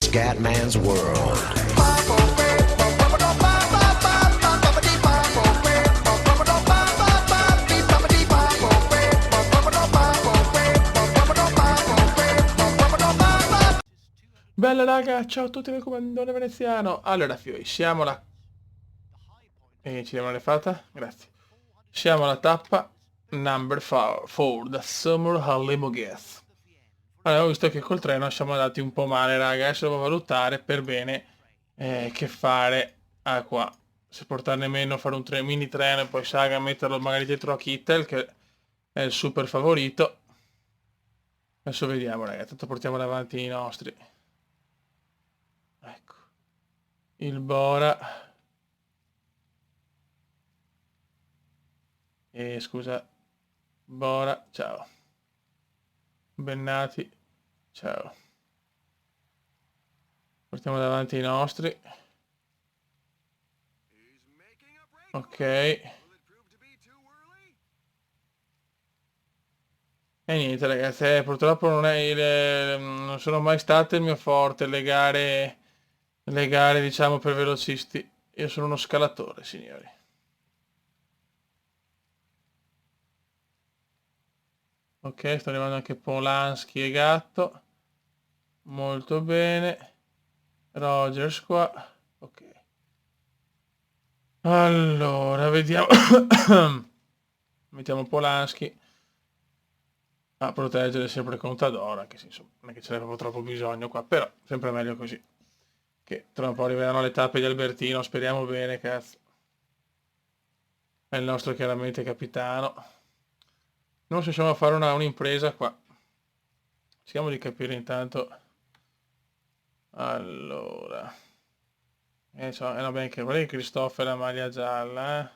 Scatman's World. Bella raga, ciao a tutti dal comandone veneziano. Allora fioi, siamo alla... ci diamo le fatta? Grazie. Siamo alla tappa number 4, da Summer Hallimo Gas. Allora, ho visto che col treno siamo andati un po' male raga, adesso devo valutare per bene che fare qua. Se portarne meno, fare un mini treno e poi Saga metterlo magari dietro a Kittel, che è il super favorito. Adesso vediamo raga, tanto portiamo davanti i nostri. Ecco. Il Bora. Scusa. Bora, ciao. Bennati, ciao. Portiamo davanti i nostri. Ok. E niente ragazzi, purtroppo non sono mai state il mio forte le gare diciamo per velocisti. Io sono uno scalatore, signori. Ok, sto arrivando anche Polanski e Gatto. Molto bene. Rogers qua. Ok. Allora, vediamo. Mettiamo Polanski a proteggere sempre Contador, anche se insomma non è che ce n'è proprio troppo bisogno qua, però sempre meglio così. Che tra un po' arriveranno le tappe di Albertino, speriamo bene, cazzo. È il nostro chiaramente capitano. Non riusciamo a fare un'impresa qua. Cerchiamo di capire intanto. Allora. No, bene, che vorrei Christophe la maglia gialla,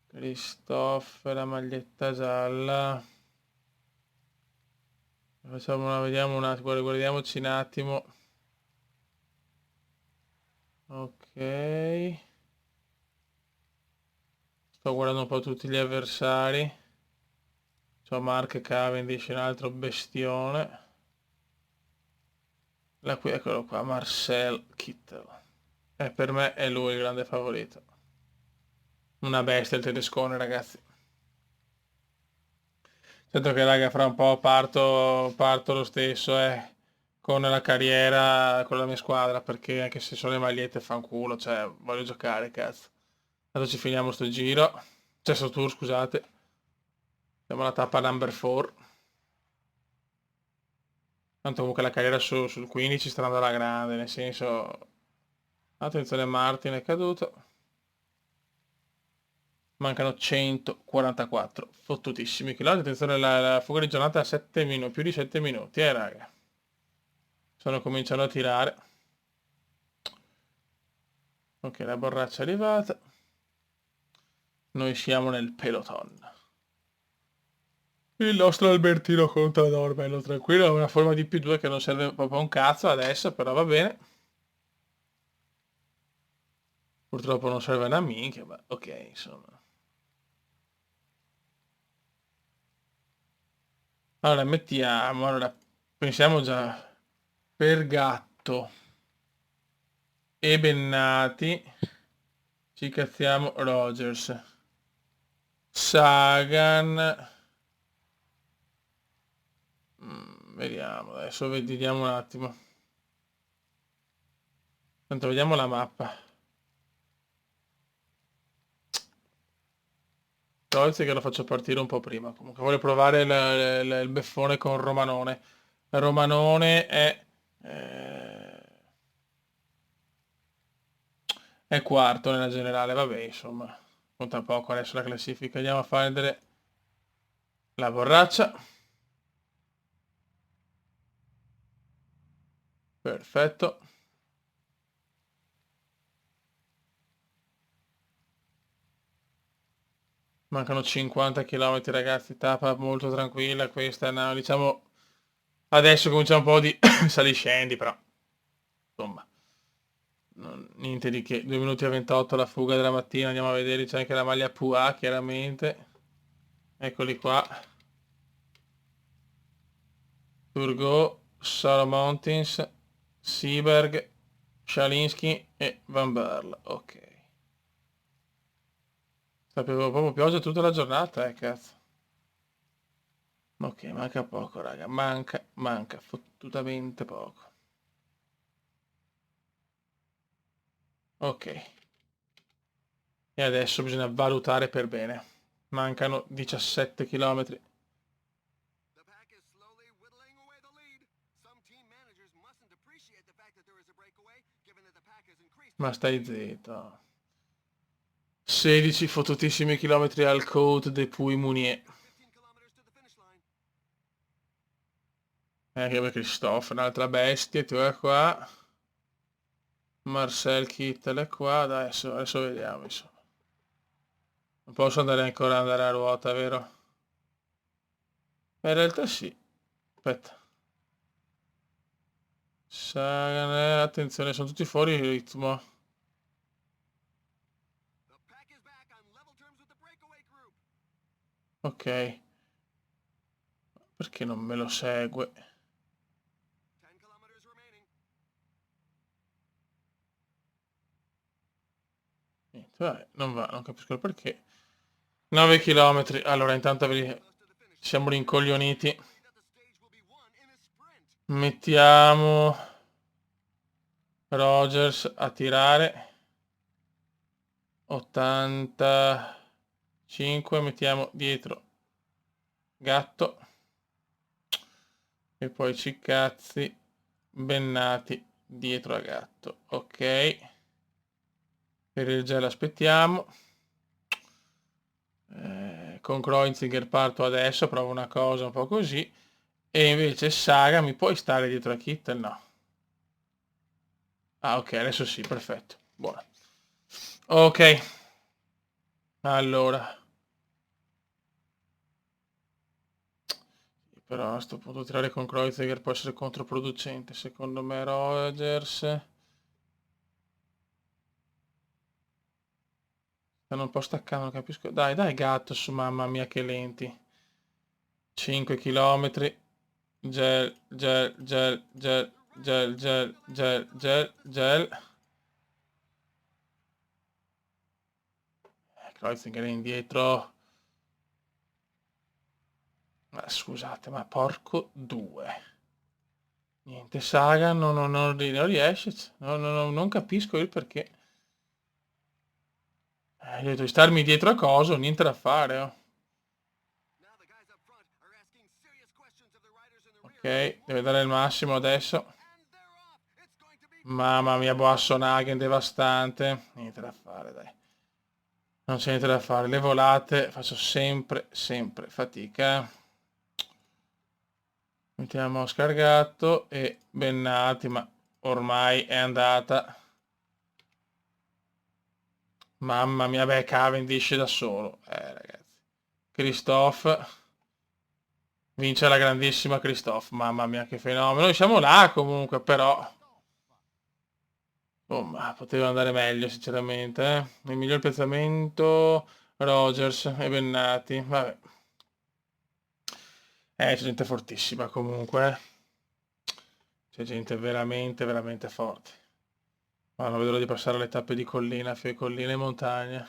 Christophe la maglietta gialla. Vediamo un attimo, guardiamoci un attimo. Ok. Sto guardando un po' tutti gli avversari. C'ho Mark Cavendish, un altro bestione. Eccolo qua, Marcel Kittel. Per me è lui il grande favorito. Una bestia il tedescone, ragazzi. Certo che raga, fra un po' parto lo stesso, con la carriera, con la mia squadra, perché anche se sono le magliette fanculo, cioè, voglio giocare, cazzo. Adesso ci finiamo sto giro, cioè sto tour, scusate. Siamo alla tappa number 4. Tanto comunque la carriera sul 15 sta andando alla grande, nel senso... Attenzione, Martin è caduto. Mancano 144 fottutissimi chilometri. Attenzione, la fuga di giornata a 7 minuti, più di 7 minuti, raga. Sono cominciando a tirare. Ok, la borraccia è arrivata. Noi siamo nel peloton. Il nostro Albertino Contador, bello tranquillo, è una forma di P2 che non serve proprio a un cazzo adesso, però va bene. Purtroppo non serve una minchia, ma ok, insomma. Allora, pensiamo già, per Gatto e Bennati, ci cazziamo Rogers, Sagan, vediamo, adesso vediamo un attimo. Tanto vediamo la mappa. Tolzi che lo faccio partire un po' prima. Comunque voglio provare il beffone con Romanone. Romanone è quarto nella generale, vabbè, insomma, conta poco adesso la classifica. Andiamo a fare la borraccia. Perfetto. Mancano 50 km ragazzi, tappa molto tranquilla questa, no, diciamo adesso comincia un po' di saliscendi, però insomma niente di che. 2 minuti e 28 la fuga della mattina, andiamo a vedere, c'è anche la maglia PUA chiaramente, eccoli qua. Turgot, Solo Mountains, Seberg, Shalinski e Van Berl. Ok. Sapevo proprio pioggia tutta la giornata, cazzo. Ok, manca poco, raga. Manca fottutamente poco. Ok. E adesso bisogna valutare per bene. Mancano 17 km. Ma stai zitto. 16 fottutissimi chilometri al Côte de Puy-Mounier. Che Christophe, un'altra bestia, tu è qua. Marcel Kittel è qua, dai, adesso vediamo, insomma. Non posso ancora andare a ruota, vero? In realtà sì. Aspetta. Sagan, attenzione, sono tutti fuori ritmo. Ok. Perché non me lo segue? Niente, vabbè, non va, non capisco il perché. 9 km. Allora, intanto siamo rincoglioniti. Mettiamo Rogers a tirare. 85, mettiamo dietro Gatto. E poi Ciccazzi, Bennati dietro a Gatto. Ok. Per il gel aspettiamo. Con Kreuziger parto adesso, provo una cosa un po' così. E invece Saga, mi puoi stare dietro a Kittel? No. Ah, ok, adesso sì, perfetto. Buono. Ok. Allora. Però a questo punto tirare con Kreuziger può essere controproducente. Secondo me Rogers stanno un po' staccando, non capisco. Dai, gatto su, mamma mia che lenti. 5 km. Gel, gel, gel, gel, gel, gel, gel, gel, gel. Kreuziger è indietro. Ma scusate, ma porco due. Niente, Saga non riesce. Non capisco il perché. Gli ho detto di starmi dietro a coso, niente da fare, oh. Ok, deve dare il massimo adesso. Mamma mia, Boasson-Hagen devastante. Niente da fare, dai. Non c'è niente da fare. Le volate faccio sempre fatica. Mettiamo Scargatto e Bennati, ma ormai è andata. Mamma mia, beh, Cavendish da solo. Ragazzi. Christophe. Vince la grandissima Christophe. Mamma mia, che fenomeno. Noi siamo là comunque, però. Oh, ma poteva andare meglio, sinceramente. Il miglior piazzamento, Rogers e Bennati. Vabbè. C'è gente fortissima comunque. C'è gente veramente forte. Ma non vedo l'ora di passare alle tappe di collina, collina e montagna.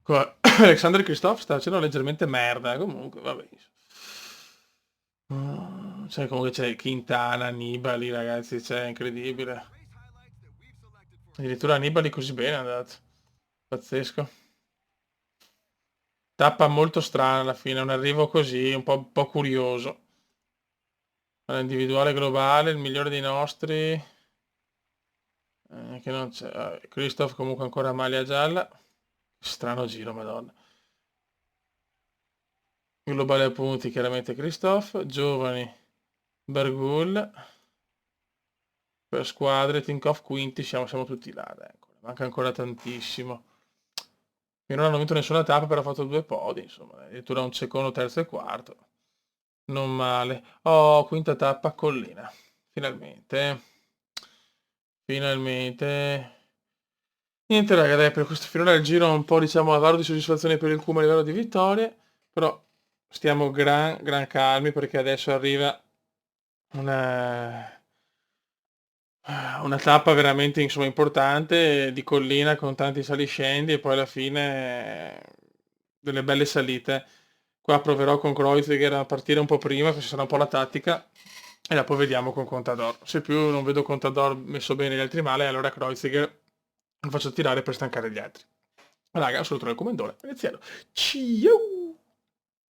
Alexander Christophe sta facendo leggermente merda, comunque, vabbè. Cioè, comunque c'è Quintana, Nibali, ragazzi, c'è incredibile. Addirittura Nibali così bene è andato. Pazzesco. Tappa molto strana alla fine, un arrivo così, un po' curioso. All'individuale globale, il migliore dei nostri. Che non c'è. Christoph comunque ancora maglia gialla. Strano giro, madonna. Globale a punti, chiaramente Christoph. Giovani, Bergul. Per squadre, Tinkoff quinti, siamo tutti là. Ecco. Manca ancora tantissimo. E non hanno vinto nessuna tappa, però ha fatto 2 podi, insomma. Addirittura un secondo, terzo e quarto. Non male. Oh, quinta tappa, collina. Finalmente. Finalmente. Niente raga, dai, per questo finora il giro è un po', diciamo, avaro di soddisfazione per il Kuma a livello di vittorie, però stiamo gran calmi perché adesso arriva una, una tappa veramente insomma importante di collina con tanti saliscendi e poi alla fine delle belle salite. Qua proverò con Kreuziger a partire un po' prima, questa sarà un po' la tattica, e dopo vediamo con Contador. Se più non vedo Contador messo bene gli altri male, allora Kreuziger lo faccio tirare per stancare gli altri. Raga, un saluto dal comandore veneziano. Ciao!